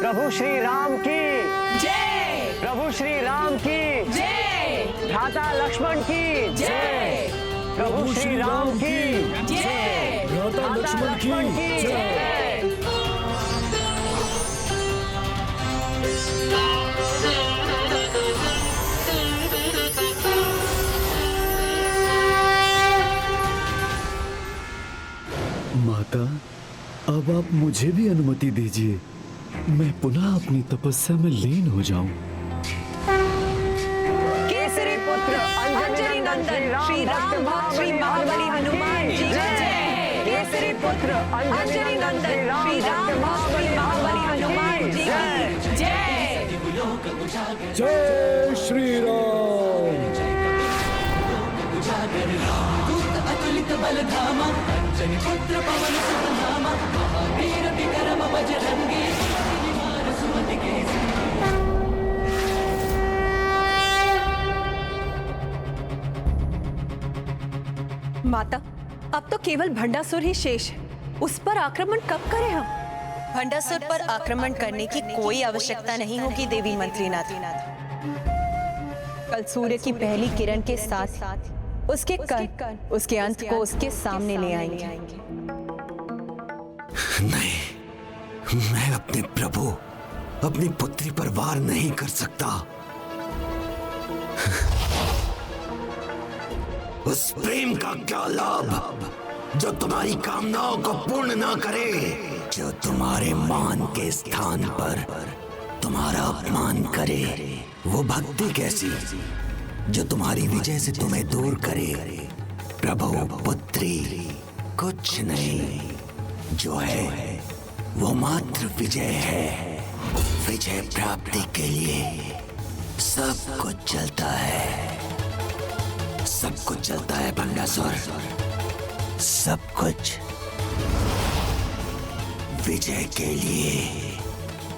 प्रभु श्री राम की जय। प्रभु श्री राम की जय। भ्राता लक्ष्मण की जय। प्रभु श्री राम की जय। भ्राता लक्ष्मण की जय। माता, अब आप मुझे भी अनुमति दीजिए, मैं पुनः अपनी तपस्या में लीन हो जाऊं। केसरी पुत्र अंजनी नंदन श्री राम भक्त श्री महाबली हनुमान जी की जय। केसरी पुत्र अंजनी नंदन श्री राम भक्त श्री महाबली हनुमान जी की जय। जय श्री राम। अतुलित बलधामा अंजनी पुत्र पवन सुत नामा महावीर विक्रम बजरंगी कुमति सुमति के माता, अब तो केवल भंडासुर ही शेष है। उस पर आक्रमण कब करें हम? भंडासुर पर आक्रमण करने की कोई आवश्यकता नहीं होगी देवी मंत्रीनाथ। कल सूर्य की पहली किरण के साथ उसके कण उसके अंत को उसके सामने ले आएंगे। नहीं, मैं अपने प्रभु अपनी पुत्री पर वार नहीं कर सकता। उस प्रेम का क्या लाभ जो तुम्हारी कामनाओं को पूर्ण ना करे, जो तुम्हारे मान के स्थान पर तुम्हारा अपमान करे। वो भक्ति कैसी जो तुम्हारी विजय से तुम्हें दूर करे। प्रभु पुत्री कुछ नहीं, जो है वो मात्र विजय है। विजय प्राप्ति के लिए सब कुछ चलता है, सब कुछ चलता है भंडासुर, सब कुछ विजय के लिए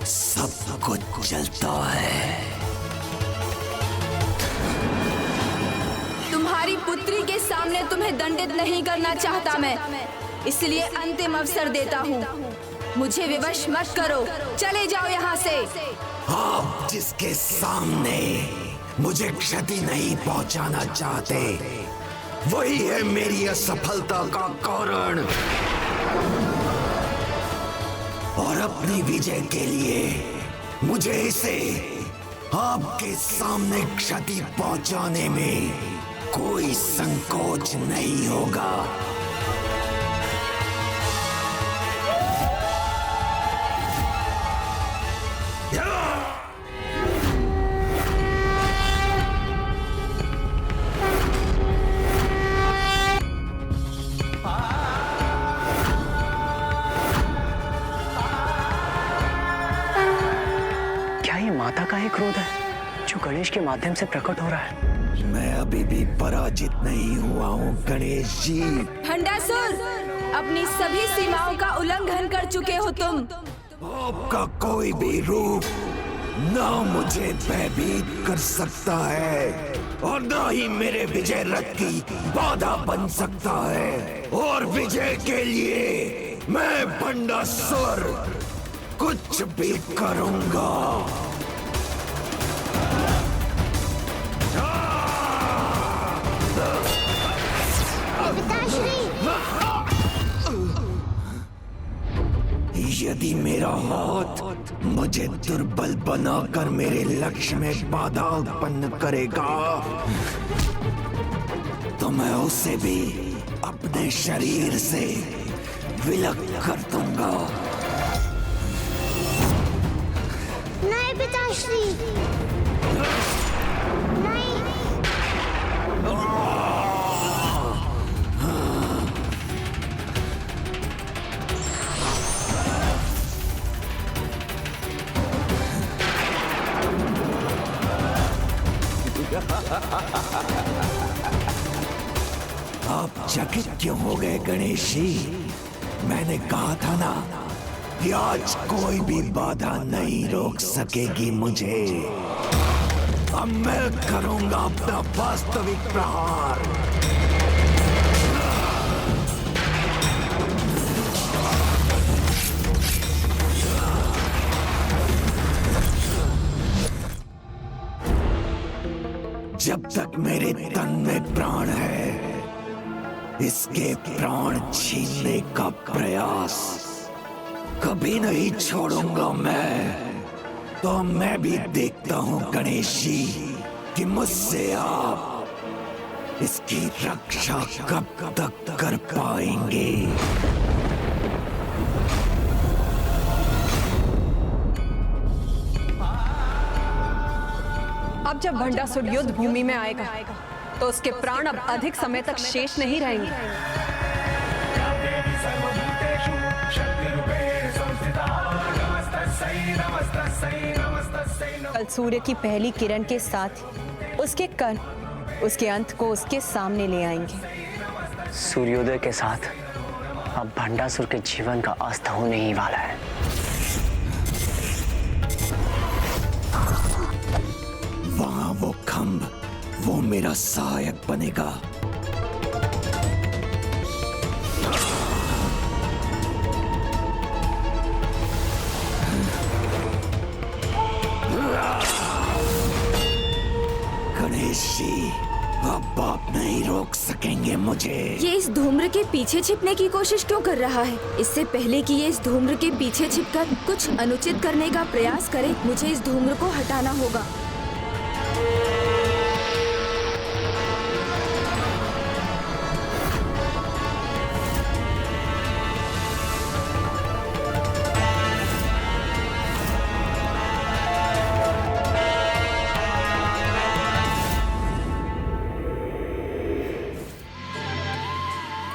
सब कुछ चलता है। तुम्हारी पुत्री के सामने तुम्हें दंडित नहीं करना चाहता मैं, इसलिए अंतिम अवसर देता हूँ। मुझे विवश मत करो, चले जाओ यहाँ से। आप जिसके सामने मुझे क्षति नहीं पहुंचाना चाहते, वही है मेरी असफलता का कारण। और अपनी विजय के लिए मुझे इसे आपके सामने क्षति पहुंचाने में कोई संकोच नहीं होगा। क्या ये माता का ही क्रोध है जो गणेश के माध्यम से प्रकट हो रहा है? मैं अभी भी पराजित नहीं हुआ हूँ गणेश जी। भंडासुर, अपनी सभी सीमाओं का उल्लंघन कर चुके हो तुम। आपका कोई भी रूप ना मुझे भयभीत कर सकता है और ना ही मेरे विजय रथ की बाधा बन सकता है। और विजय के लिए मैं भंडासुर कुछ भी करूंगा। यदि मेरा हाथ मुझे दुर्बल बनाकर मेरे लक्ष्य में बाधा उत्पन्न करेगा, तो मैं उसे भी अपने शरीर से विलग कर दूंगा। नहीं पिताश्री, नहीं। आप चकित क्यों हो गए गणेश जी? मैंने कहा था ना कि आज कोई भी बाधा नहीं रोक सकेगी मुझे। अब मैं करूंगा अपना वास्तविक प्रहार। जब तक मेरे तन में प्राण है, इसके प्राण छीनने का प्रयास कभी नहीं छोड़ूंगा मैं। तो मैं भी देखता हूं गणेश जी कि मुझसे आप इसकी रक्षा कब तक कर पाएंगे। अब जब भंडासुर युद्ध भूमि में आएगा तो उसके प्राण अब अधिक समय तक शेष नहीं रहेंगे। कल सूर्य की पहली किरण के साथ उसके कण उसके अंत को उसके सामने ले आएंगे। सूर्योदय के साथ अब भंडासुर के जीवन का अस्त होने ही वाला है। वहां वो खंभ, वो मेरा सहायक बनेगा। गणेश जी, अब आप नहीं रोक सकेंगे मुझे। ये इस धूम्र के पीछे छिपने की कोशिश क्यों कर रहा है? इससे पहले कि ये इस धूम्र के पीछे छिपकर कुछ अनुचित करने का प्रयास करे, मुझे इस धूम्र को हटाना होगा।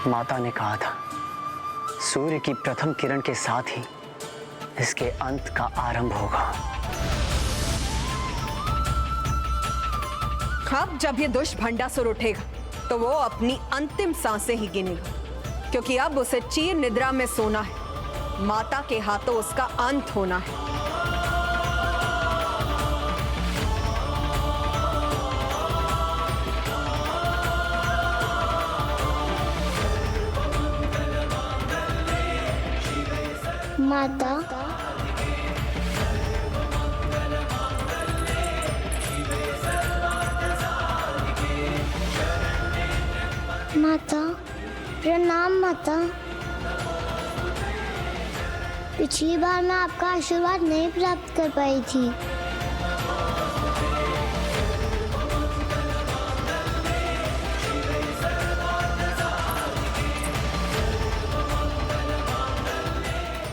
माता ने कहा था सूर्य की प्रथम किरण के साथ ही इसके अंत का आरंभ होगा। अब जब ये दुष्ट भंडासुर उठेगा तो वो अपनी अंतिम सांसें ही गिनेगा, क्योंकि अब उसे चीर निद्रा में सोना है। माता के हाथों उसका अंत होना है। माता, माता, प्रणाम माता। पिछली बार मैं आपका आशीर्वाद नहीं प्राप्त कर पाई थी।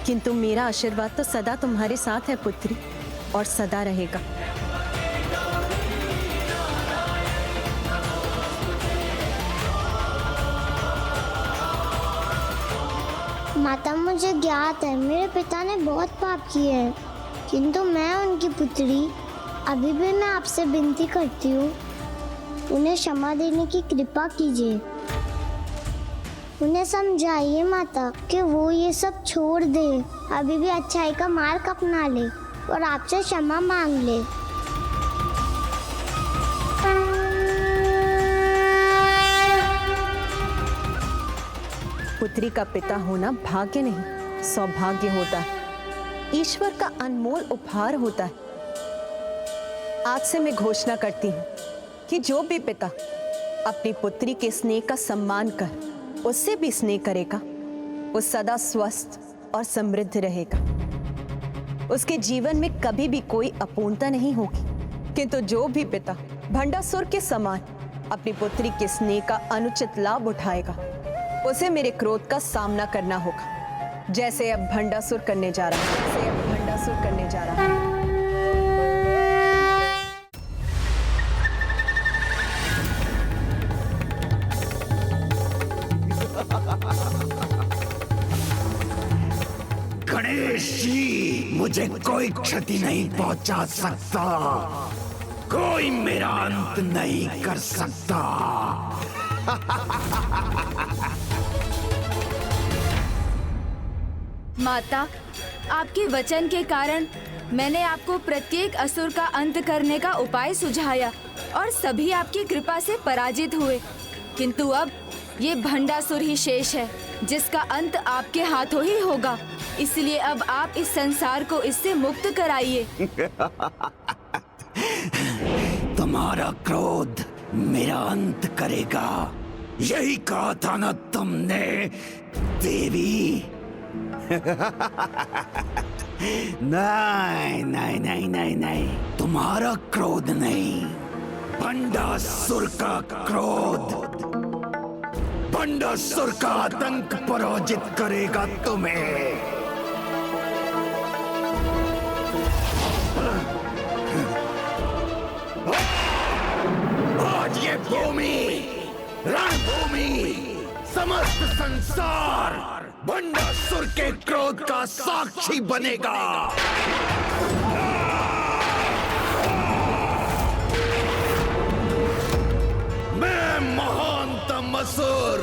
किंतु मेरा आशीर्वाद तो सदा तुम्हारे साथ है पुत्री, और सदा रहेगा। माता, मुझे ज्ञात है मेरे पिता ने बहुत पाप किए हैं, किंतु मैं उनकी पुत्री अभी भी मैं आपसे विनती करती हूँ, उन्हें क्षमा देने की कृपा कीजिए। उन्हें समझाइए माता कि वो ये सब छोड़ दे, अभी भी अच्छाई का मार्ग अपना ले और आपसे क्षमा मांग ले। पुत्री का पिता होना भाग्य नहीं, सौभाग्य होता है, ईश्वर का अनमोल उपहार होता है। आज से मैं घोषणा करती हूँ कि जो भी पिता अपनी पुत्री के स्नेह का सम्मान कर उससे भी स्नेह करेगा, वो सदा स्वस्थ और समृद्ध रहेगा। उसके जीवन में कभी भी कोई अपूर्णता नहीं होगी। किंतु जो भी पिता भंडासुर के समान अपनी पुत्री के स्नेह का अनुचित लाभ उठाएगा, उसे मेरे क्रोध का सामना करना होगा, जैसे अब भंडासुर करने जा रहा है, जैसे अब भंडासुर करने जा रहा है। गणेश जी, मुझे कोई क्षति नहीं पहुंचा सकता, कोई मेरा अंत नहीं कर सकता। माता, आपके वचन के कारण मैंने आपको प्रत्येक असुर का अंत करने का उपाय सुझाया और सभी आपकी कृपा से पराजित हुए, किंतु अब ये भंडासुर ही शेष है जिसका अंत आपके हाथों ही होगा। इसलिए अब आप इस संसार को इससे मुक्त कराइए। तुम तुम्हारा क्रोध मेरा अंत करेगा। यही कहा था ना तुमने देवी? नहीं नहीं नहीं नहीं नहीं, तुम्हारा क्रोध नहीं, भंडासुर का क्रोध, भंडासुर का आतंक पराजित करेगा तुम्हें। आज ये भूमि, रणभूमि, समस्त संसार भंडासुर के क्रोध का साक्षी बनेगा। मैं महानतम असुर,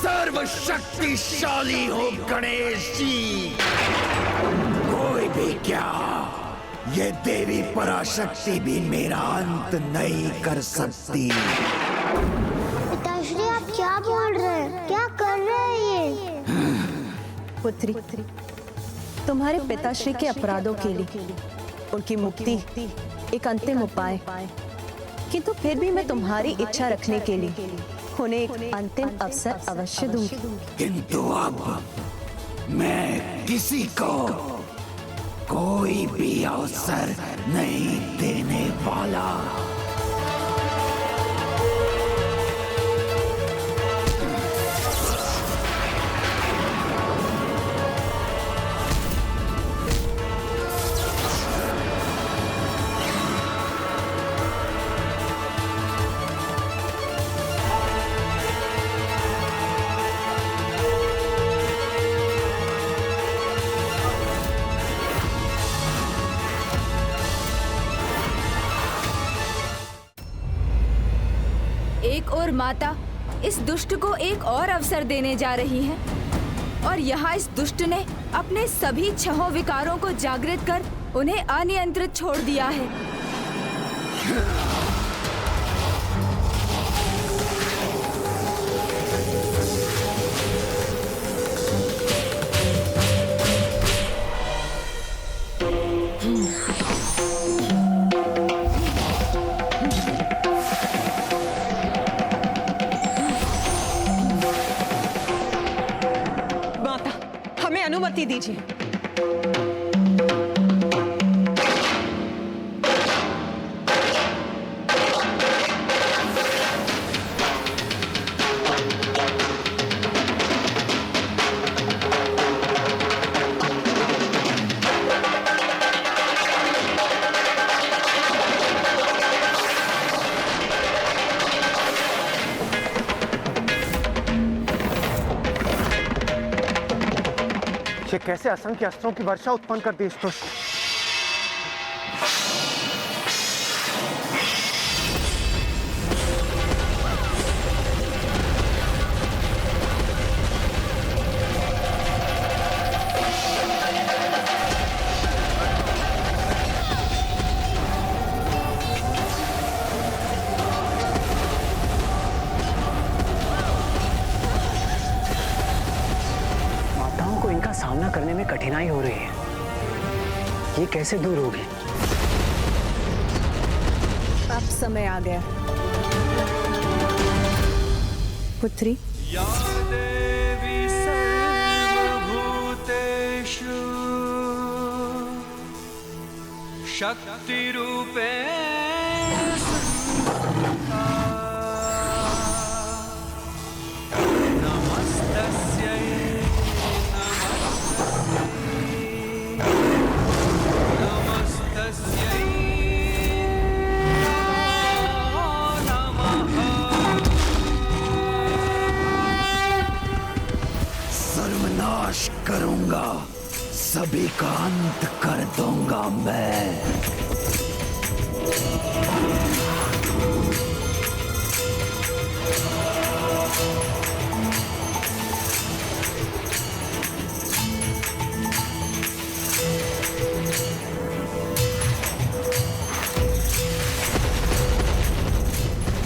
सर्वशक्तिशाली हूँ गणेश जी। कोई भी क्या, ये देवी पराशक्ति भी मेरा अंत नहीं कर सकती। पिताश्री आप क्या बोल रहे हैं? क्या कर रहे हैं ये? पुत्री, तुम्हारे पिताश्री के अपराधों के लिए उनकी मुक्ति एक अंतिम उपाय, किंतु फिर भी मैं तुम्हारी इच्छा रखने के लिए उन्हें एक अंतिम अवसर अवश्य दूंगी। किंतु अब मैं किसी को कोई भी अवसर नहीं देने वाला। एक और माता इस दुष्ट को एक और अवसर देने जा रही है, और यहाँ इस दुष्ट ने अपने सभी 6 विकारों को जागृत कर उन्हें अनियंत्रित छोड़ दिया है। अनुमति दीजिए। ये कैसे असंख्य अस्त्रों की वर्षा उत्पन्न कर दी इस दुष्ट। सामना करने में कठिनाई हो रही है, ये कैसे दूर होगी? अब समय आ गया पुत्री। या देवी सर्वभूतेषु शक्ति रूपेण संस्थिता, नमस्तस्यै सर्वनाश करूंगा, सभी का अंत कर दूंगा मैं।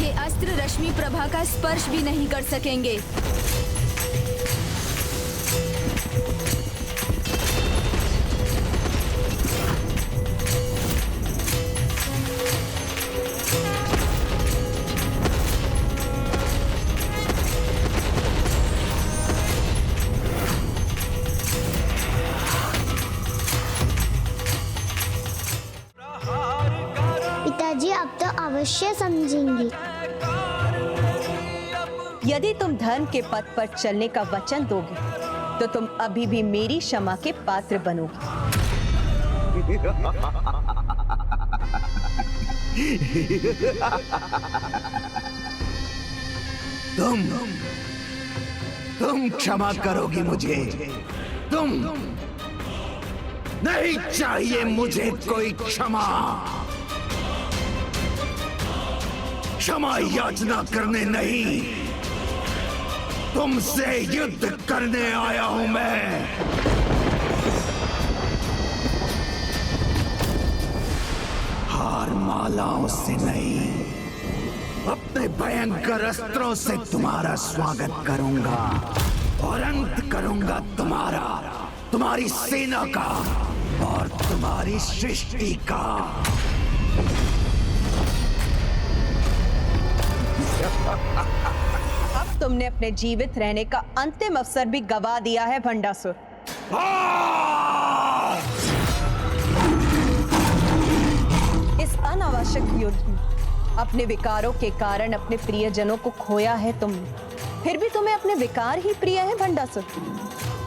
ये अस्त्र रश्मि प्रभा का स्पर्श भी नहीं कर सकेंगे। जी अब तो अवश्य समझेंगी। यदि तुम धर्म के पथ पर चलने का वचन दोगे तो तुम अभी भी मेरी क्षमा के पात्र बनोगे। तुम क्षमा करोगी मुझे? तुम नहीं चाहिए मुझे कोई क्षमा। क्षमा याचना करने नहीं, तुमसे युद्ध करने आया हूं मैं। हार मालाओं से नहीं, अपने भयंकर अस्त्रों से तुम्हारा स्वागत करूंगा और अंत करूंगा तुम्हारी सेना का और तुम्हारी सृष्टि का। अब तुमने अपने जीवित रहने का अंतिम अवसर भी गवा दिया है भंडासुर। इस अनावश्यक युद्ध में अपने विकारों के कारण अपने प्रियजनों को खोया है तुमने, फिर भी तुम्हें अपने विकार ही प्रिय है भंडासुर।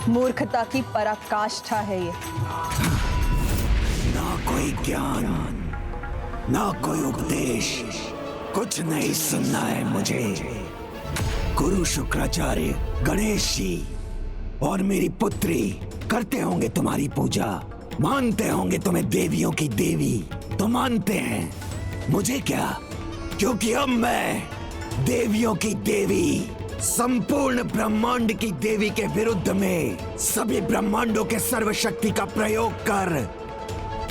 मूर्खता की पराकाष्ठा है ये। ना कोई ज्ञान, ना कोई उपदेश, कुछ नहीं सुनना है मुझे। गुरु शुक्राचार्य, गणेश जी और मेरी पुत्री करते होंगे तुम्हारी पूजा, मानते होंगे तुम्हें देवियों की देवी, तो मानते हैं। मुझे क्या, क्योंकि अब मैं देवियों की देवी, संपूर्ण ब्रह्मांड की देवी के विरुद्ध में सभी ब्रह्मांडों के सर्वशक्ति का प्रयोग कर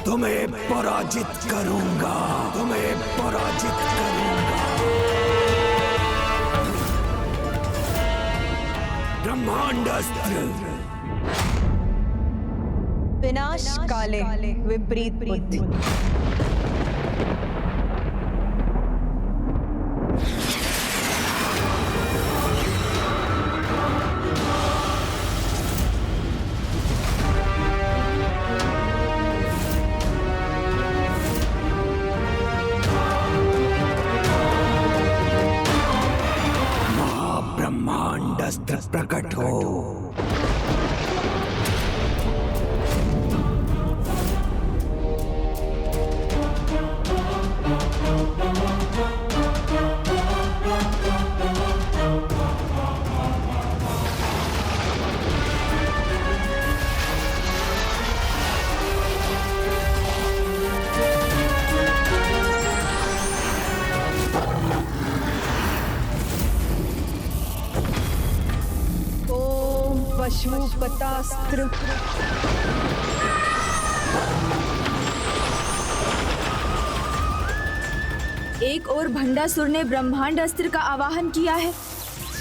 तुम्हें पराजित करूंगा, तुम्हें पराजित करूंगा। ब्रह्मांडास्त्र। विनाश काले विपरीत बुद्धि। महाब्रह्मांडास्त्र प्रकट हो। पशुपतास्त्र। एक और भंडासुर ने ब्रह्मांड अस्त्र का आवाहन किया है,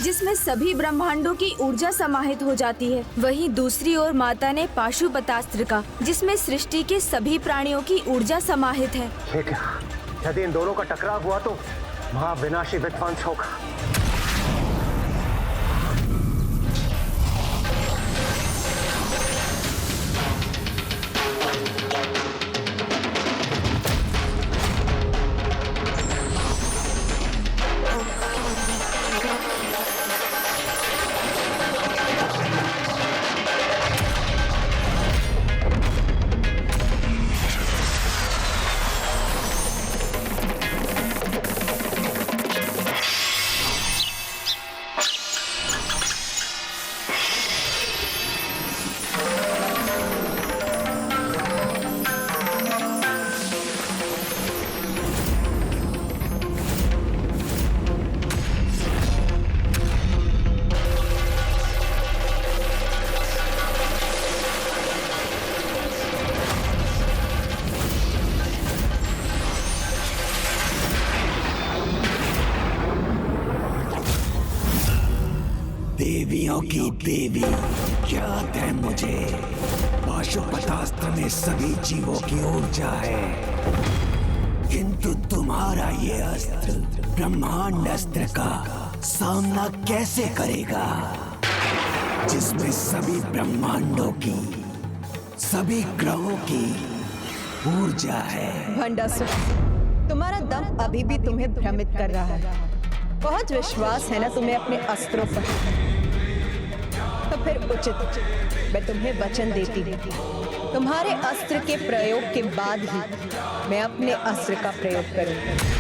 जिसमें सभी ब्रह्मांडों की ऊर्जा समाहित हो जाती है। वहीं दूसरी ओर माता ने पाशुपतास्त्र का, जिसमें सृष्टि के सभी प्राणियों की ऊर्जा समाहित है। यदि इन दोनों का टकराव हुआ तो महाविनाशी विध्वंस होगा। देवियों की देवी याद है मुझे। पाशुपतास्त्र में सभी जीवों की ऊर्जा है, किंतु तुम्हारा ये अस्त्र ब्रह्मांड अस्त्र का सामना कैसे करेगा, जिसमें सभी ब्रह्मांडों की, सभी ग्रहों की ऊर्जा है। भंडासुर, तुम्हारा दम अभी भी तुम्हें भ्रमित कर रहा है। बहुत विश्वास है ना तुम्हें अपने अस्त्रों पर, तो फिर उचित मैं तुम्हें वचन देती हूँ, तुम्हारे अस्त्र के प्रयोग के बाद ही मैं अपने अस्त्र का प्रयोग करूंगी।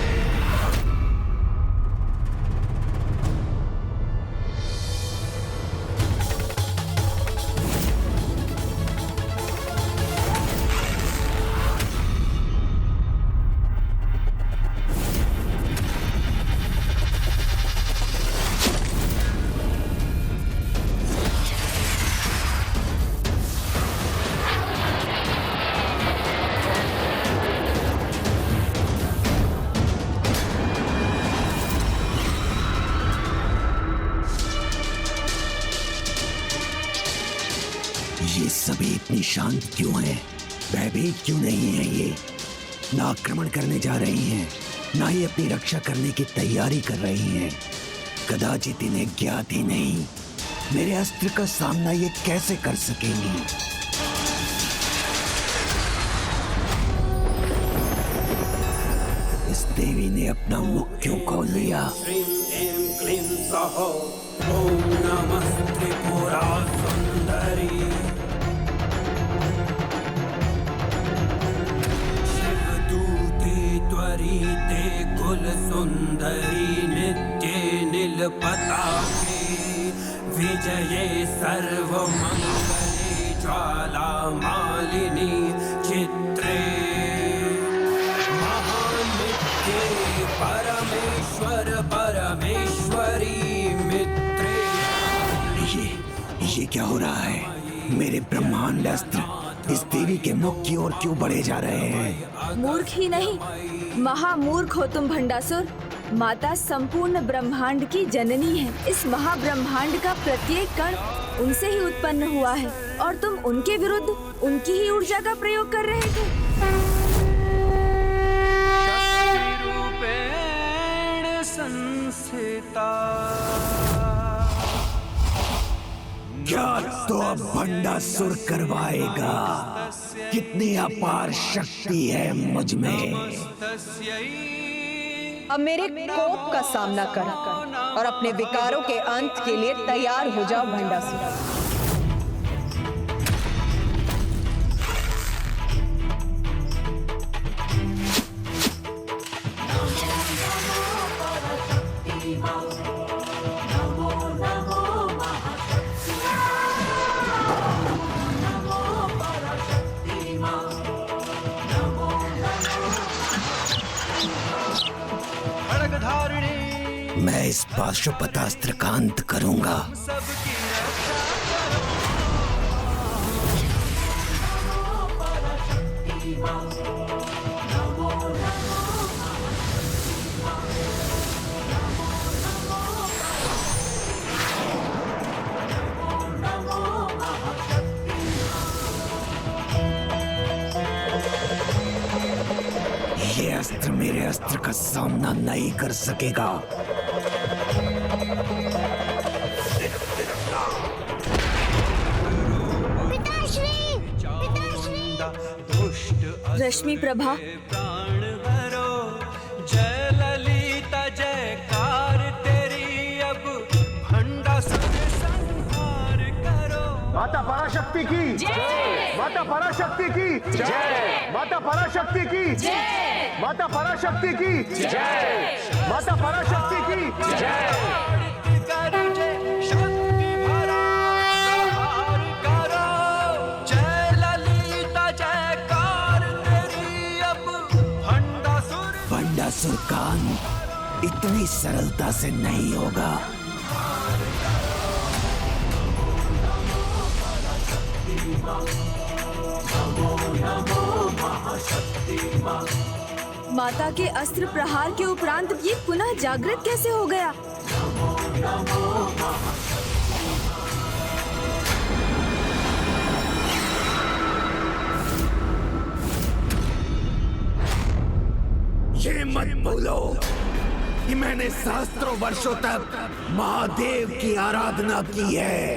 ये सभी इतनी शांत क्यों हैं? भयभीत क्यों नहीं है ये? ना आक्रमण करने जा रही हैं, ना ही अपनी रक्षा करने की तैयारी कर रही हैं। कदाचित इन्हें ज्ञात ही नहीं मेरे अस्त्र का सामना ये कैसे कर सकेंगी। इस देवी ने अपना मुख क्यों खोल लिया? ओम नमस्ते पुरा सुंदरी शिवदूते त्वरिते कुल सुंदरी नित्ये नीलपताके विजये सर्वमंगले ज्वाला मालिनी चित्रे महानित्ये परमेश्वर परमेश्वरी ये क्या हो रहा है? मेरे ब्रह्मांड अस्त्र इस देवी के मुख की ओर क्यों बढ़े जा रहे हैं? मूर्ख ही नहीं, महामूर्ख हो तुम भंडासुर। माता संपूर्ण ब्रह्मांड की जननी है। इस महाब्रह्मांड का प्रत्येक कण उनसे ही उत्पन्न हुआ है और तुम उनके विरुद्ध उनकी ही ऊर्जा का प्रयोग कर रहे थे। शक्तिरूपेण संस्थिता। क्या तो अब भंडासुर करवाएगा? कितनी अपार शक्ति है मुझ में। अब मेरे कोप का सामना कर और अपने विकारों के अंत के लिए तैयार हो जाओ भंडासुर। मैं इस पाशुपतास्त्र का अंत करूंगा। ये अस्त्र मेरे अस्त्र का सामना नहीं कर सकेगा। रश्मि प्रभा, प्राण हरो जय ललिता जयकार तेरी अब भंडासुर संहार करो। माता पराशक्ति की जय। माता पराशक्ति की जय। माता पराशक्ति की जय। माता पराशक्ति की जय। माता पराशक्ति की जय। भंडासुर का अंत इतनी सरलता से नहीं होगा। माता के अस्त्र प्रहार के उपरांत ये पुनः जागृत कैसे हो गया? ये मत भूलो कि मैंने सहस्त्रों वर्षों तक महादेव की आराधना की है,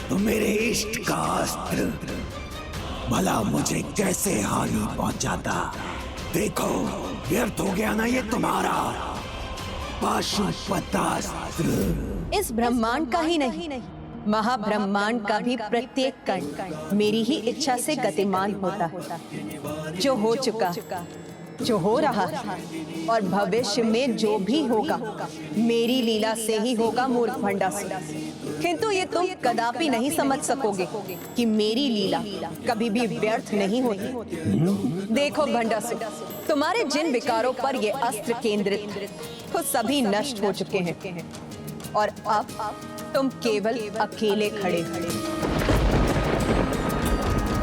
तो मेरे इष्ट का अस्त्र भला मुझे कैसे हानि पहुंचाता। देखो व्यर्थ हो गया ना ये तुम्हारा पाशुपतास्त्र। इस ब्रह्मांड का ही नहीं, महाब्रह्मांड का भी प्रत्येक कण मेरी ही इच्छा से गतिमान होता है। जो हो चुका, जो हो रहा है और भविष्य में जो भी होगा मेरी लीला से ही होगा मूर्ख भंडासुर। किंतु ये तुम कदापि नहीं समझ सकोगे कि मेरी लीला कभी भी व्यर्थ नहीं होती। देखो भंडासुर, तुम्हारे जिन विकारों पर ये अस्त्र केंद्रित वो सभी नष्ट हो चुके हैं और अब तुम केवल अकेले खड़े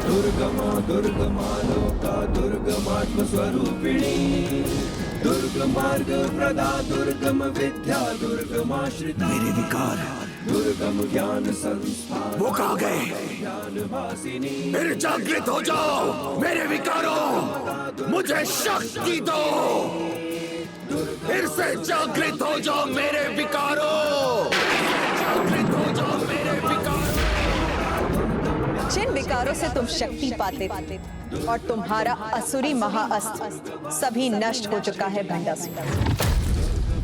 दुर्गमा दुर्गमा लोका दुर्गमात्म स्वरूपिणी दुर्गम मार्ग प्रदा दुर्गम विद्या दुर्गमाश्रिता। मेरे विकार दुर्गम ज्ञान संस्थान वो कहाँ गए? ज्ञान वासिनी। फिर जागृत हो जाओ मेरे विकारों, मुझे शक्ति दो। फिर से जागृत हो जाओ मेरे विकारों, जागृत हो जाओ मेरे विकारों। जिन विकारों से तुम शक्ति पाते और तुम्हारा असुरी महाअस्त्र सभी नष्ट हो चुका है भंडासुर।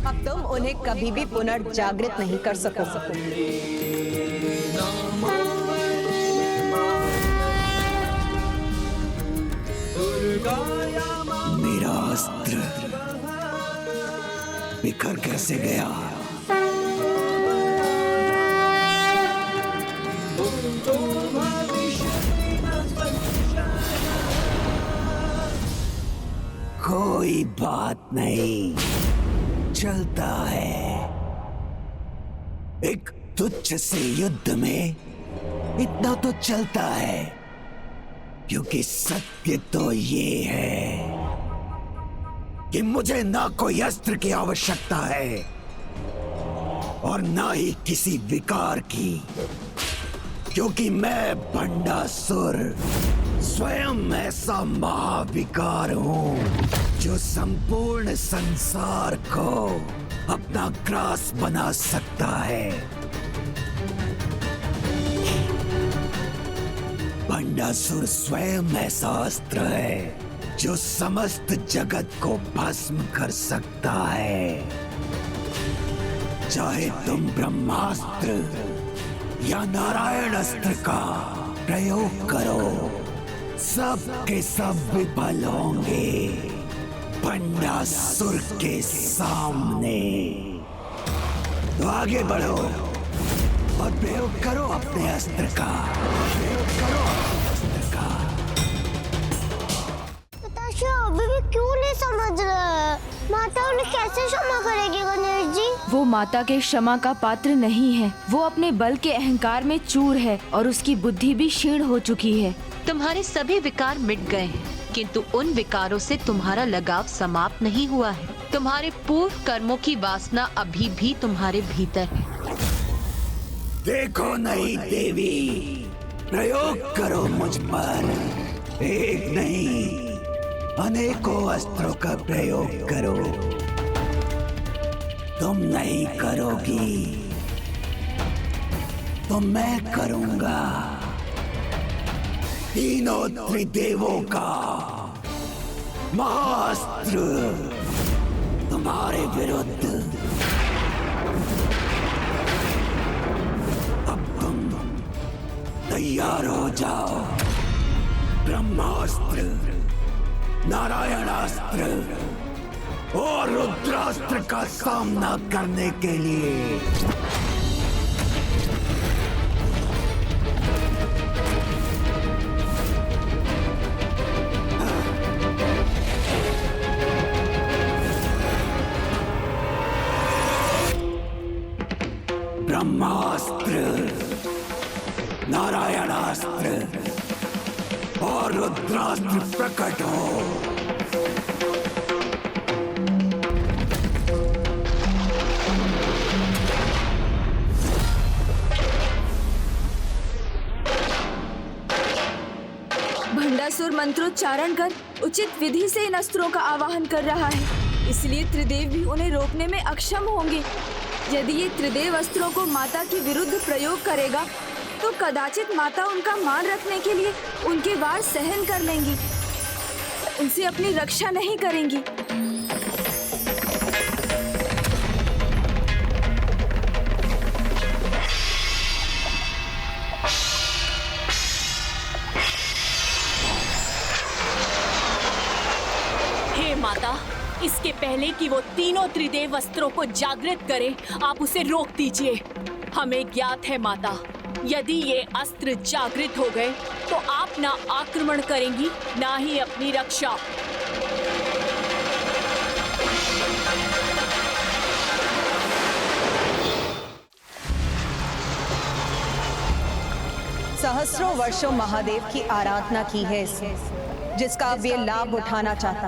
अब तुम उन्हें कभी भी पुनर्जागृत नहीं कर सकोगे। मेरा अस्त्र बिखर कैसे गया? कोई बात नहीं, चलता है। एक तुच्छ से युद्ध में इतना तो चलता है, क्योंकि सत्य तो ये है कि मुझे ना कोई अस्त्र की आवश्यकता है और ना ही किसी विकार की, क्योंकि मैं भंडासुर स्वयं ऐसा महाविकार हूं जो संपूर्ण संसार को अपना ग्रास बना सकता है। भंडासुर स्वयं ऐसा अस्त्र है जो समस्त जगत को भस्म कर सकता है। चाहे तुम ब्रह्मास्त्र या नारायण अस्त्र का प्रयोग करो, सब के सब विफल होंगे भंडासुर के सामने। तो आगे बढ़ो और प्रयोग करो अपने अस्त्र का, प्रयोग करो अपने अस्त्र का। पिताश्री अभी भी क्यों नहीं समझ रहे? माता उन्हें कैसे क्षमा करेगी गणेश जी? वो माता के क्षमा का पात्र नहीं है। वो अपने बल के अहंकार में चूर है और उसकी बुद्धि भी क्षीण हो चुकी है। तुम्हारे सभी विकार मिट गए हैं, किंतु उन विकारों से तुम्हारा लगाव समाप्त नहीं हुआ है। तुम्हारे पूर्व कर्मों की वासना अभी भी तुम्हारे भीतर है। देखो नहीं देवी, प्रयोग करो मुझ पर। एक नहीं, अनेकों अस्त्रों का प्रयोग करो। तुम नहीं करोगी तो मैं करूंगा। तीनों त्रिदेवों का महाअस्त्र तुम्हारे विरुद्ध। अब तुम तैयार हो जाओ। ब्रह्मास्त्र, नारायणास्त्र और रुद्रास्त्र का सामना करने के लिए। ब्रह्मास्त्र, नारायणास्त्र और रुद्रास्त्र प्रकट हो। भंडासुर मंत्रोच्चारण कर उचित विधि से इन अस्त्रों का आवाहन कर रहा है, इसलिए त्रिदेव भी उन्हें रोकने में अक्षम होंगे। यदि ये त्रिदेव अस्त्रों को माता के विरुद्ध प्रयोग करेगा तो कदाचित माता उनका मान रखने के लिए उनके वार सहन कर लेंगी। उनसे अपनी रक्षा नहीं करेंगी। हे माता, इसके पहले कि वो तीनों त्रिदेव अस्त्रों को जागृत करे, आप उसे रोक दीजिए। हमें ज्ञात है माता, यदि ये अस्त्र जागृत हो गए तो आप ना आक्रमण करेंगी ना ही अपनी रक्षा। सहस्रों वर्षों महादेव की आराधना की है इसने, जिसका अब ये लाभ उठाना चाहता,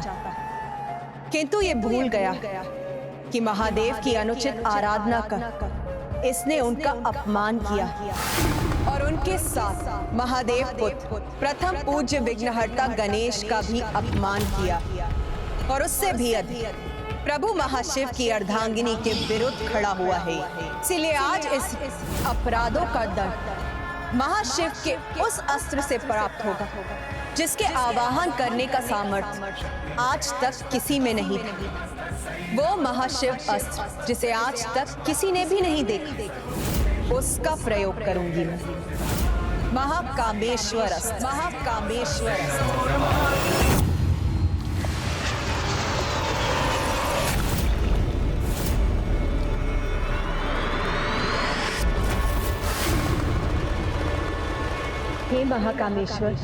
किंतु ये भूल गया कि महादेव की अनुचित आराधना कर इसने उनका अपमान किया और उनके साथ महादेव पुत्र प्रथम पूज्य विघ्नहर्ता गणेश का भी अपमान किया और उससे भी अधिक प्रभु महाशिव की अर्धांगिनी के विरुद्ध खड़ा हुआ है। इसीलिए आज इस अपराधों का दंड महाशिव के उस अस्त्र से प्राप्त होगा जिसके आवाहन करने का सामर्थ्य आज तक किसी में नहीं था। वो महाशिव अस्त्र जिसे आज तक किसी ने भी नहीं देखा, उसका प्रयोग करूंगी मैं। महाकामेश्वर अस्त्र, महाकामेश्वर अस्त्र। हे महाकामेश्वर,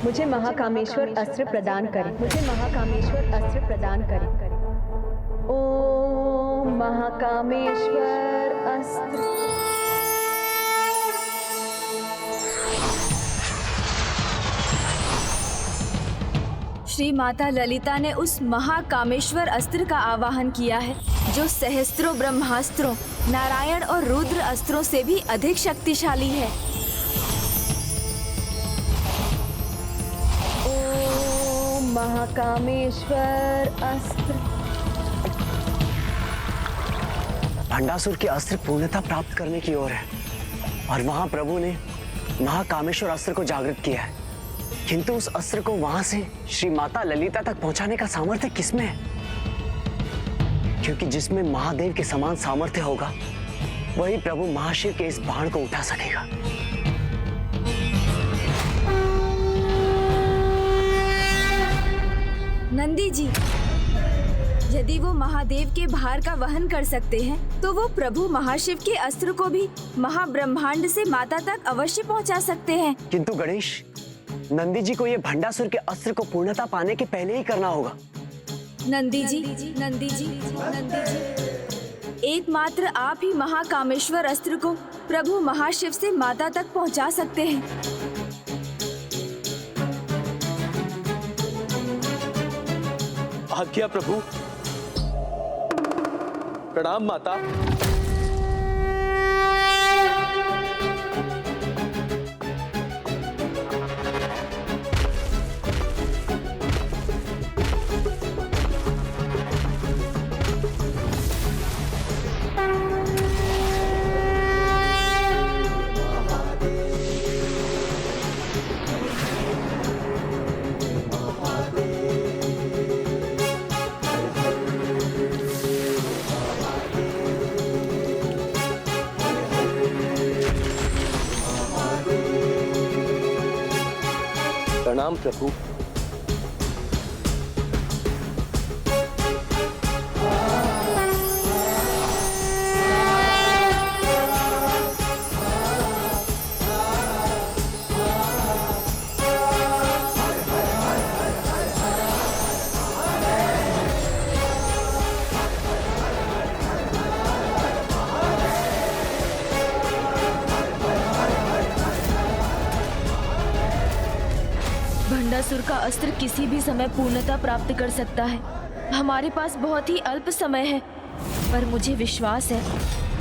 मुझे महाकामेश्वर अस्त्र प्रदान करें। मुझे महाकामेश्वर अस्त्र प्रदान करें। ओम महाकामेश्वर अस्त्र। श्री माता ललिता ने उस महाकामेश्वर अस्त्र का आवाहन किया है, जो सहस्त्रों ब्रह्मास्त्रों, नारायण और रुद्र अस्त्रों से भी अधिक शक्तिशाली है। महाकामेश्वर अस्त्र। भंडासुर के अस्त्र पूर्णता प्राप्त करने की ओर है और वहां प्रभु ने महाकामेश्वर अस्त्र को जागृत किया है, किंतु उस अस्त्र को वहां से श्री माता ललिता तक पहुंचाने का सामर्थ्य किसमें है? क्योंकि जिसमें महादेव के समान सामर्थ्य होगा वही प्रभु महाशिव के इस बाण को उठा सकेगा। नंदी जी, यदि वो महादेव के भार का वहन कर सकते हैं, तो वो प्रभु महाशिव के अस्त्र को भी महाब्रह्मांड से माता तक अवश्य पहुंचा सकते हैं। किंतु गणेश, नंदी जी को ये भंडासुर के अस्त्र को पूर्णता पाने के पहले ही करना होगा। नंदी जी, नंदी जी, नंदी जी, एकमात्र आप ही महाकामेश्वर अस्त्र को प्रभु महाशिव से माता तक पहुंचा सकते हैं। आज्ञा प्रभु। प्रणाम माता। प्रणाम प्रभु। भंडासुर का अस्त्र किसी भी समय पूर्णता प्राप्त कर सकता है। हमारे पास बहुत ही अल्प समय है, पर मुझे विश्वास है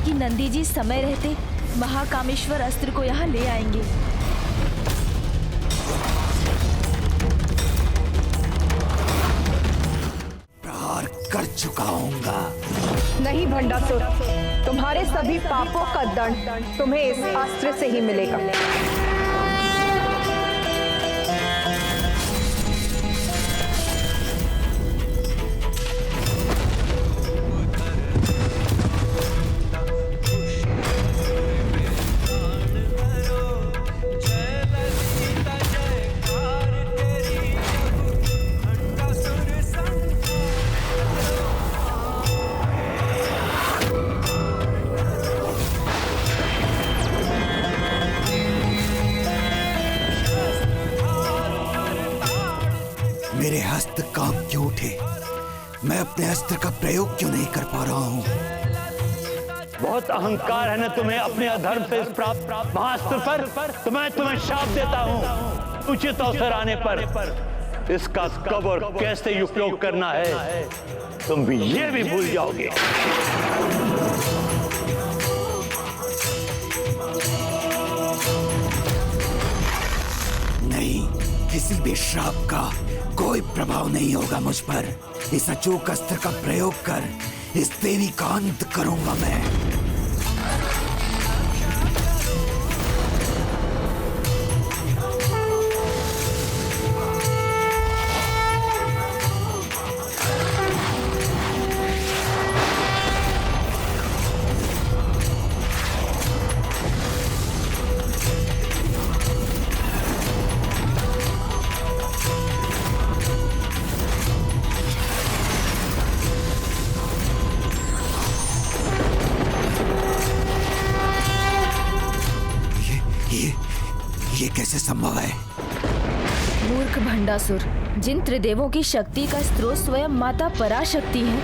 कि नंदी जी समय रहते महाकामेश्वर अस्त्र को यहाँ ले आएंगे। प्रहार कर चुका हूँगा। नहीं भंडासुर, तुम्हारे सभी पापों का दंड तुम्हें इस अस्त्र से ही मिलेगा। मैं अपने अस्त्र का प्रयोग क्यों नहीं कर पा रहा हूँ? बहुत अहंकार है ना तुम्हें अपने अधर्म से प्राप्त महाअस्त्र पर। तुम्हें शाप देता हूँ, उचित अवसर आने पर इसका कब और कैसे उपयोग करना है तुम भी ये भी भूल जाओगे। नहीं, किसी भी श्राप का कोई प्रभाव नहीं होगा मुझ पर। इस अचूक अस्त्र का प्रयोग कर इस देवी का अंत करूंगा मैं। ये कैसे संभव है? मूर्ख भंडासुर, जिन त्रिदेवों की शक्ति का स्रोत स्वयं माता पराशक्ति है,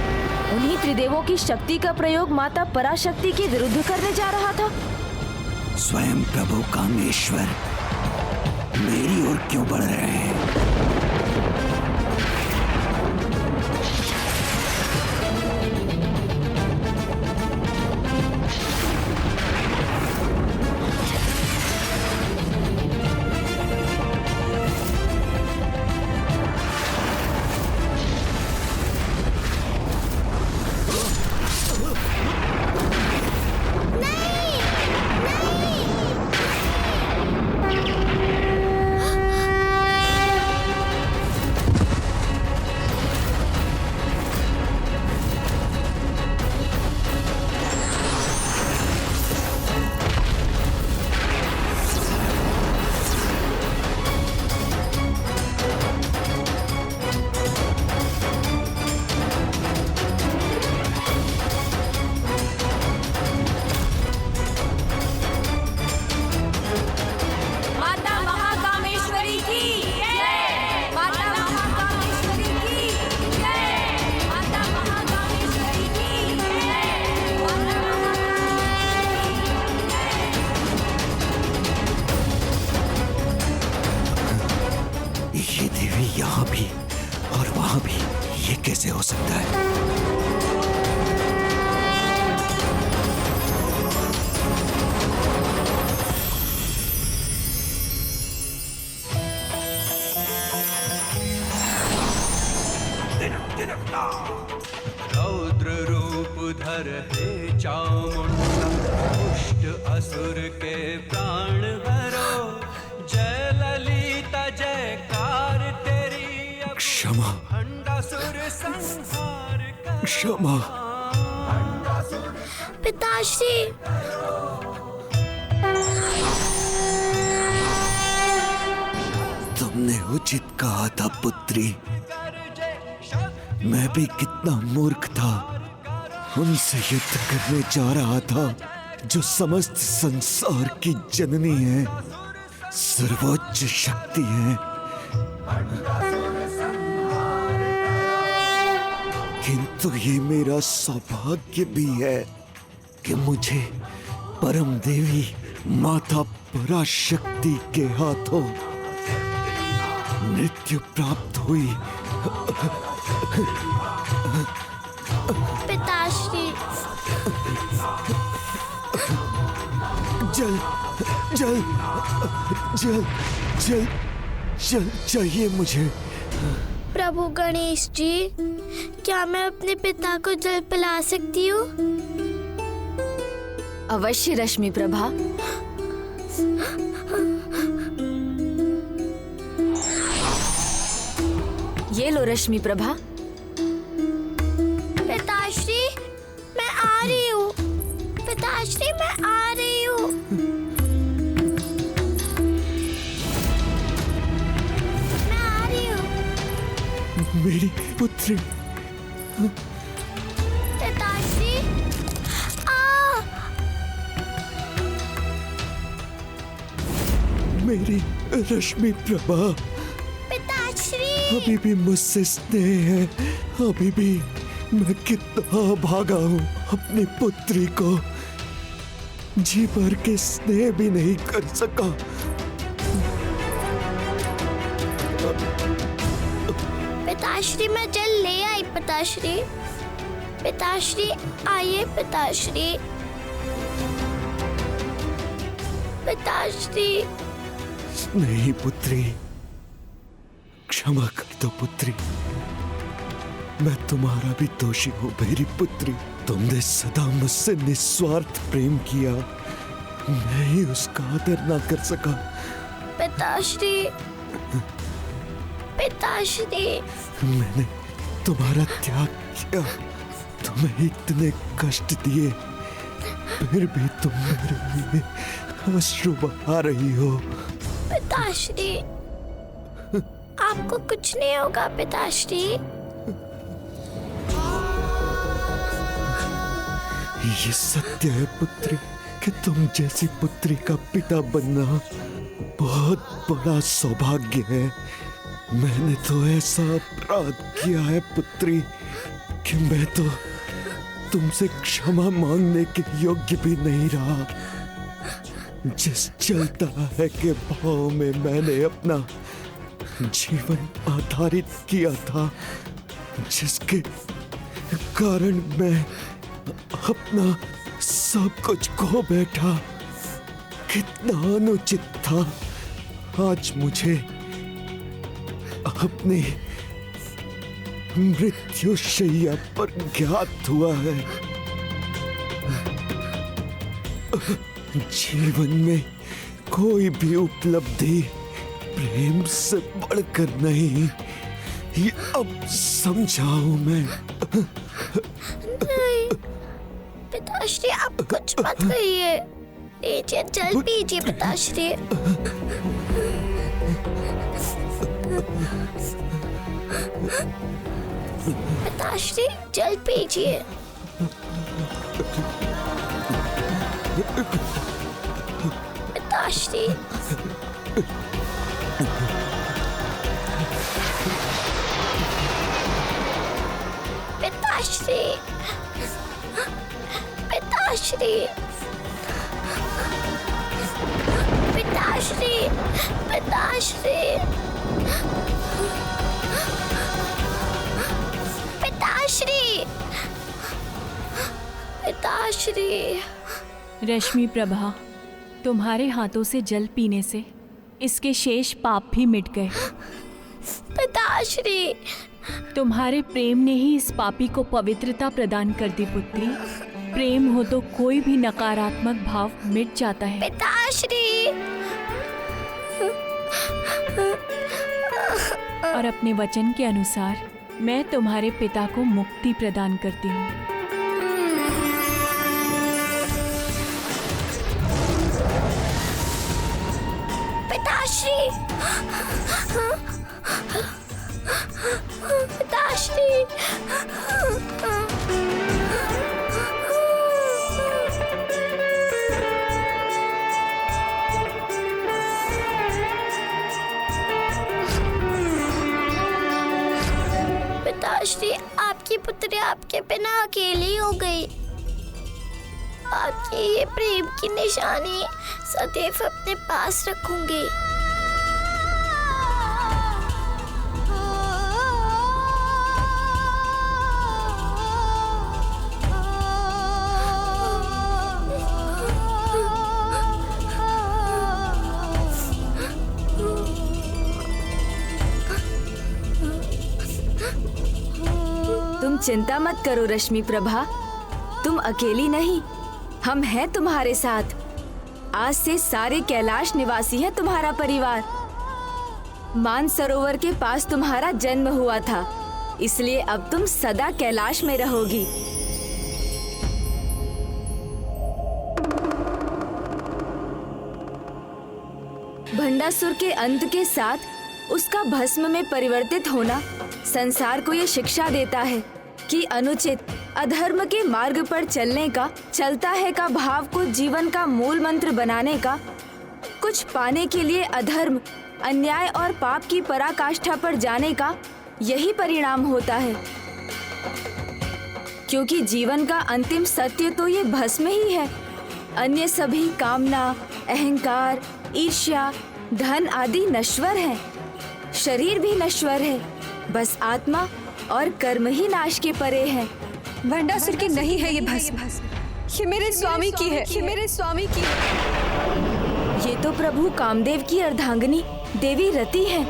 उन्हीं त्रिदेवों की शक्ति का प्रयोग माता पराशक्ति के विरुद्ध करने जा रहा था। स्वयं प्रभु कामेश्वर मेरी ओर क्यों बढ़ रहे हैं? यहाँ भी और वहाँ भी, ये कैसे हो सकता है? रौद्र रूप धर हे चामुंडा, दुष्ट असुर के प्राण हरो। जय ललिता जयकार तेरी, क्षमा, भंडासुर संहार करो। क्षमा। पिताश्री, तुमने उचित कहा था पुत्री। मैं भी कितना मूर्ख था, उनसे युद्ध करने जा रहा था जो समस्त संसार की जननी है, सर्वोच्च शक्ति है। किंतु ये मेरा सौभाग्य भी है कि मुझे परम देवी माता पराशक्ति के हाथों मृत्यु प्राप्त हुई। पिताश्री, जल जल जल जल जल चाहिए मुझे। प्रभु गणेश जी, क्या मैं अपने पिता को जल पिला सकती हूँ? अवश्य रश्मि प्रभा। ये लो रश्मि प्रभा। पिताश्री, मैं आ रही हूँ। पिताश्री, मैं आ रही हूँ। मैं आ रही हूँ। मेरी पुत्री। पिताश्री, मेरी रश्मि प्रभा। पिताश्री, अभी भी मुझसे स्नेह है, अभी भी मैं कितना भागा हूँ, अपनी पुत्री को जी भर के स्नेह भी नहीं कर सका। पिताश्री मैं जल ले आई। पिताश्री, पिताश्री आइए। पिताश्री, पिताश्री। नहीं पुत्री, क्षमा कर दो पुत्री, मैं तुम्हारा भी दोषी हूँ मेरी पुत्री। तुमने सदा मुझसे निस्वार्थ प्रेम किया, मैं ही उसका आदर ना कर सका। पिताश्री, पिताश्री। मैंने तुम्हारा त्याग किया, तुम्हें इतने कष्ट दिए, फिर भी तुम मेरे लिए अश्रु बहा रही हो। पिताश्री, आपको कुछ नहीं होगा पिताश्री। ये सत्य है पुत्री कि तुम जैसी पुत्री का पिता बनना बहुत बड़ा सौभाग्य है। मैंने तो ऐसा अपराध किया है पुत्री कि मैं तो तुमसे क्षमा मांगने के योग्य भी नहीं रहा। जिस जलता है के भाव में मैंने अपना जीवन आधारित किया था, जिसके कारण मैं अपना सब कुछ खो बैठा, कितना अनुचित था। आज मुझे अपनी मृत्युशैया पर ज्ञात हुआ है, जीवन में कोई भी उपलब्धि प्रेम से बढ़कर नहीं, ये अब समझाऊं मैं। नहीं पिताश्री, आप कुछ मत कहिए। लीजिए जल पीजिए पिताश्री। पिताश्री जल पीजिए। पिताश्री, पिताश्री, पिताश्री, पिताश्री, पिताश्री, पिताश्री, पिताश्री। रश्मि प्रभा, तुम्हारे हाथों से जल पीने से इसके शेष पाप भी मिट गए। पिताश्री, तुम्हारे प्रेम ने ही इस पापी को पवित्रता प्रदान कर दी पुत्री। प्रेम हो तो कोई भी नकारात्मक भाव मिट जाता है। पिताश्री। और अपने वचन के अनुसार मैं तुम्हारे पिता को मुक्ति प्रदान करती हूँ। पिताश्री, पिताश्री। पिताश्री, आपकी पुत्री आपके बिना अकेली हो गई। आपकी ये प्रेम की निशानी सदैव अपने पास रखूंगी। तुम चिंता मत करो रश्मि प्रभा, तुम अकेली नहीं, हम हैं तुम्हारे साथ। आज से सारे कैलाश निवासी है तुम्हारा परिवार। मानसरोवर के पास तुम्हारा जन्म हुआ था, इसलिए अब तुम सदा कैलाश में रहोगी। भंडासुर के अंत के साथ उसका भस्म में परिवर्तित होना संसार को ये शिक्षा देता है कि अनुचित अधर्म के मार्ग पर चलने का, चलता है का भाव को जीवन का मूल मंत्र बनाने का, कुछ पाने के लिए अधर्म, अन्याय और पाप की पराकाष्ठा पर जाने का यही परिणाम होता है। क्योंकि जीवन का अंतिम सत्य तो ये भस्म ही है। अन्य सभी कामना, अहंकार, ईर्ष्या, धन आदि नश्वर है। शरीर भी नश्वर है, बस आत्मा और कर्म ही नाश के परे है। भंडासुर की नहीं है ये भस्म, ये मेरे स्वामी की है, ये मेरे स्वामी की है। ये तो प्रभु कामदेव की अर्धांगिनी देवी रति है।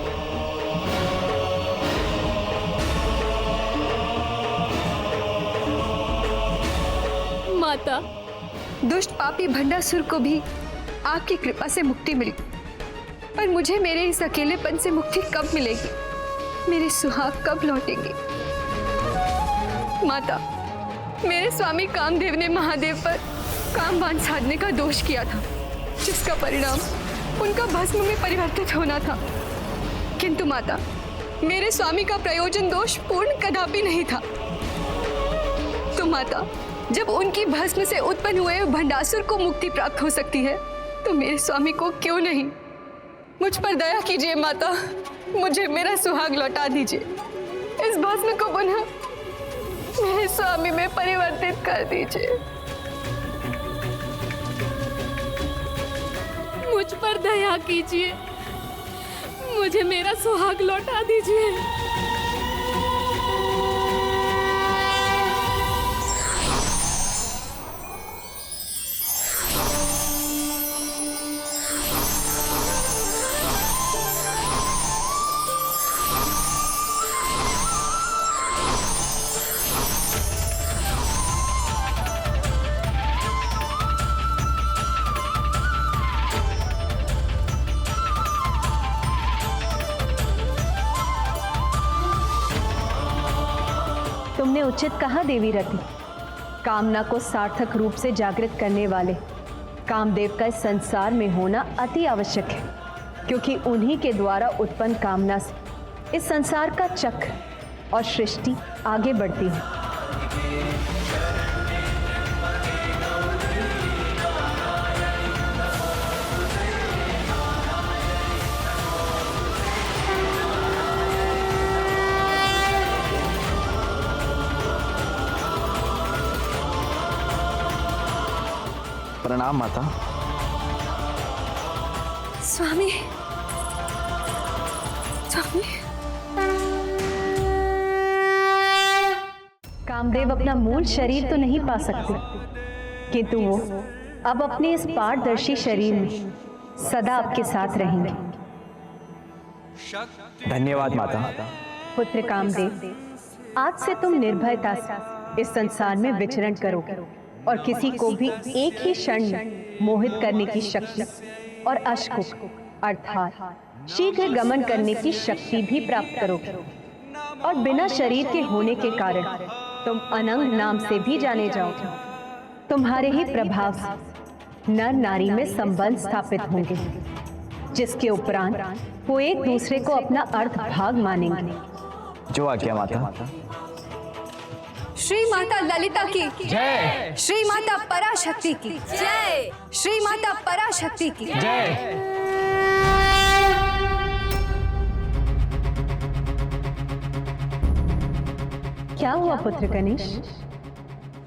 माता, दुष्ट पापी भंडासुर को भी आपकी कृपा से मुक्ति मिली, पर मुझे मेरे इस अकेलेपन से मुक्ति कब मिलेगी? मेरे सुहाग कब लौटेंगे? माता, मेरे स्वामी कामदेव ने महादेव पर कामबाण साधने का दोष किया था, जिसका परिणाम उनका भस्म में परिवर्तित होना था। किंतु माता, मेरे स्वामी का प्रयोजन दोष पूर्ण कदापि नहीं था। तो माता, जब उनकी भस्म से उत्पन्न हुए भंडासुर को मुक्ति प्राप्त हो सकती है, तो मेरे स्वामी को क्यों नहीं? मुझ पर दया कीजिए माता, मुझे मेरा सुहाग लौटा दीजिए। इस भस्म को पुनः मेरे स्वामी में परिवर्तित कर दीजिए। मुझ पर दया कीजिए, मुझे मेरा सुहाग लौटा दीजिए। तुमने उचित कहा देवी रति। कामना को सार्थक रूप से जागृत करने वाले कामदेव का इस संसार में होना अति आवश्यक है, क्योंकि उन्हीं के द्वारा उत्पन्न कामना से इस संसार का चक्र और सृष्टि आगे बढ़ती है। प्रणाम माता। स्वामी, स्वामी। कामदेव अपना मूल शरीर तो नहीं पा सकते, किंतु वो अब अपने इस पारदर्शी शरीर में सदा आपके साथ रहेंगे। धन्यवाद माता। पुत्र कामदेव, आज से तुम निर्भयता से इस संसार में विचरण करोगे और किसी को भी एक ही क्षण में मोहित करने की शक्ति और अशकुक अर्थात शीघ्र गमन करने की शक्ति भी प्राप्त करोगे। और बिना शरीर के होने के कारण तुम अनंग नाम से भी जाने जाओगे। तुम्हारे ही प्रभाव से नर नारी में संबंध स्थापित होंगे, जिसके उपरांत वो एक दूसरे को अपना अर्थ भाग मानेंगे। जो आज्ञा माता। श्री माता ललिता की जय। श्री माता पराशक्ति की जय। श्री माता पराशक्ति की जय। क्या हुआ पुत्र गणेश?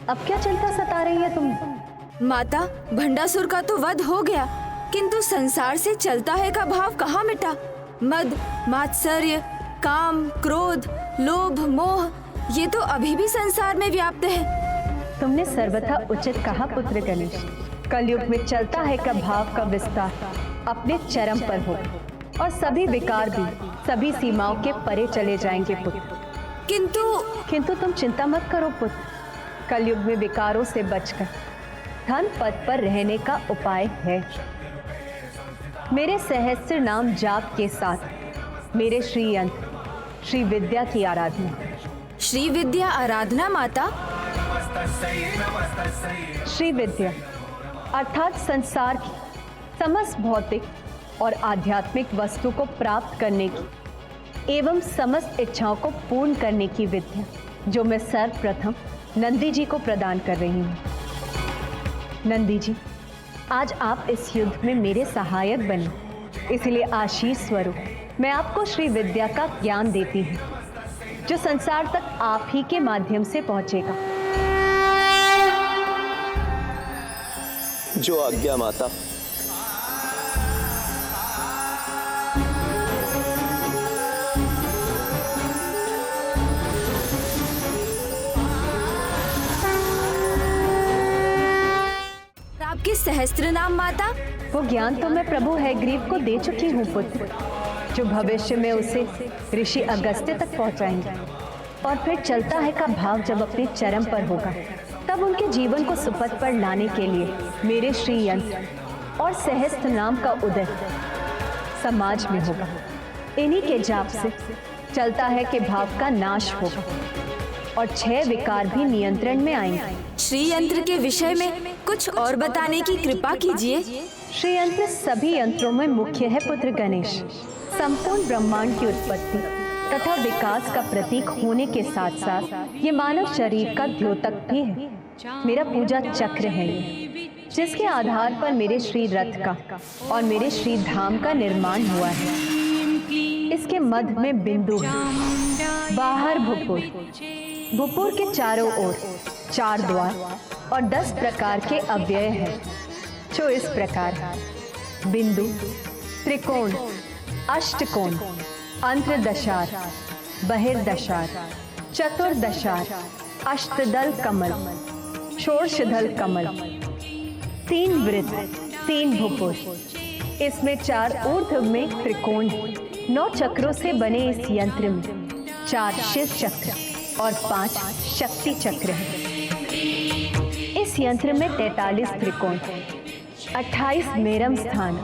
अब क्या चिंता सता रही है तुम? माता, भंडासुर का तो वध हो गया, किंतु संसार से चलता है का भाव कहाँ मिटा? मद, मात्सर्य, काम, क्रोध, लोभ, मोह, ये तो अभी भी संसार में व्याप्त है। तुमने सर्वथा उचित कहा पुत्र गणेश। कलयुग में चलता है का भाव का विस्तार अपने चरम पर हो और सभी विकार भी सभी सीमाओं के परे चले जाएंगे पुत्र। किंतु तुम चिंता मत करो पुत्र। कलयुग में विकारों से बचकर धन पद पर रहने का उपाय है। मेरे सहस्त्र नाम जाप के साथ मेरे श्री यंत्र श्री विद्या की आराधना। श्री विद्या आराधना माता? श्री विद्या अर्थात संसार की समस्त भौतिक और आध्यात्मिक वस्तु को प्राप्त करने की एवं समस्त इच्छाओं को पूर्ण करने की विद्या, जो मैं सर्वप्रथम नंदी जी को प्रदान कर रही हूँ। नंदी जी, आज आप इस युद्ध में मेरे सहायक बने, इसलिए आशीष स्वरूप मैं आपको श्री विद्या का ज्ञान देती हूँ, जो संसार तक आप ही के माध्यम से पहुंचेगा। जो आज्ञा माता। आपके सहस्त्र नाम माता? वो ज्ञान तो मैं प्रभु हैग्रीव को दे चुकी हूँ पुत्र, जो भविष्य में उसे ऋषि अगस्त्य तक पहुँचाएंगे। और फिर चलता है का भाव जब अपने चरम पर होगा, तब उनके जीवन को सुपथ पर लाने के लिए मेरे श्री यंत्र और सहस्त्र नाम का उदय समाज में होगा। इन्हीं के जाप से चलता है कि भाव का नाश होगा और 6 विकार भी नियंत्रण में आएंगे। श्री यंत्र के विषय में कुछ और बताने की कृपा कीजिए। श्री यंत्र सभी यंत्रों में मुख्य है पुत्र गणेश। संपूर्ण ब्रह्मांड की उत्पत्ति तथा विकास का प्रतीक होने के साथ साथ ये मानव शरीर का द्योतक भी है। मेरा पूजा चक्र है ये, जिसके आधार पर मेरे श्री रथ का और मेरे श्री धाम का निर्माण हुआ है। इसके मध्य में बिंदु है, बाहर भुपुर, भुपुर के चारों ओर 4 द्वार और 10 प्रकार के अव्यय हैं, जो इस प्रकार है: बिंदु, त्रिकोण, अष्टकोण, अंतर्दशार, बहिर्दशार, चतुर्दशार, अष्टदल कमल, षोडशदल कमल, 3 वृत्त, 3 भुपुर। इसमें 4 ऊर्ध्व में त्रिकोण, 9 चक्रों से बने इस यंत्र में 4 शिव चक्र और 5 शक्ति चक्र हैं। इस यंत्र में 43 त्रिकोण, 28 मेरम स्थान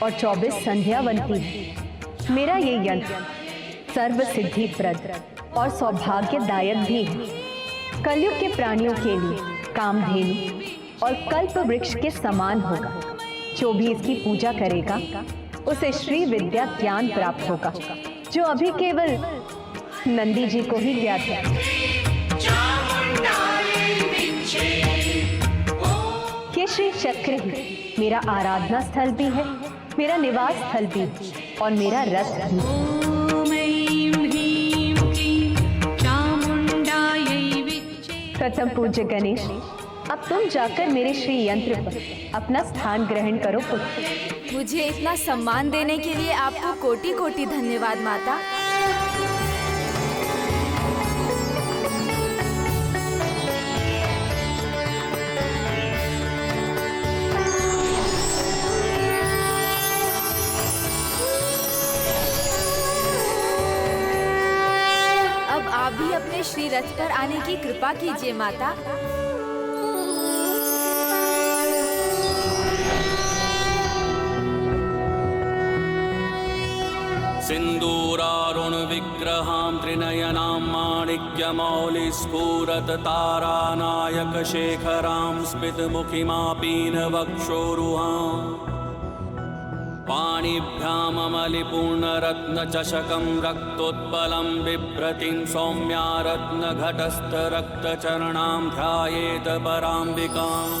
और 24 संध्यावंती है। मेरा ये यंत्र सर्व सिद्धि प्रद और सौभाग्यदायक भी है। कलयुग के प्राणियों के लिए कामधेनु और कल्प वृक्ष के समान होगा। जो भी इसकी पूजा करेगा उसे श्री विद्या ज्ञान प्राप्त होगा, जो अभी केवल नंदी जी को ही ज्ञात है। ये श्री चक्र ही मेरा आराधना स्थल भी है, मेरा निवास स्थल भी और मेरा रथ भी। प्रथम पूज्य गणेश, अब तुम जाकर मेरे श्री यंत्र पर अपना स्थान ग्रहण करो पुत्र। मुझे इतना सम्मान देने के लिए आपको कोटि कोटि धन्यवाद माता। अब आप भी अपने श्री रथ पर आने की कृपा कीजिए माता। सिन्दूरारुण विग्रहां त्रिनयनां माणिक्यमौलि स्फुरत तारानायक शेखरां स्मितमुखिमापीन वक्षोरुहां पाणिभ्यामलिपूर्णरत्नचषकं रक्तोत्पलं बिभ्रतीं सौम्या रत्नघटस्थरक्तचरणां ध्यायेत पराम्बिकाम्।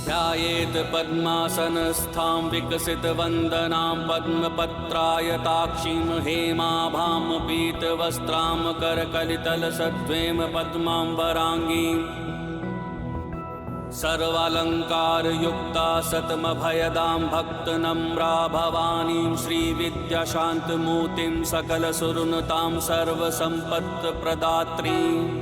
ध्यायेत पद्मासनस्थां विकसितवन्दनां पद्मपत्रायताक्षीं हेमाभां पीतवस्त्रां करकलितलसद्वेम पद्माम्बराङ्गीं सर्वालङ्कारयुक्ता सतमभयदां भक्तनम्रा भवानीं श्रीविद्याशान्तमूर्तिं सकलसुरनुतां सर्वसम्पत्प्रदात्रीम्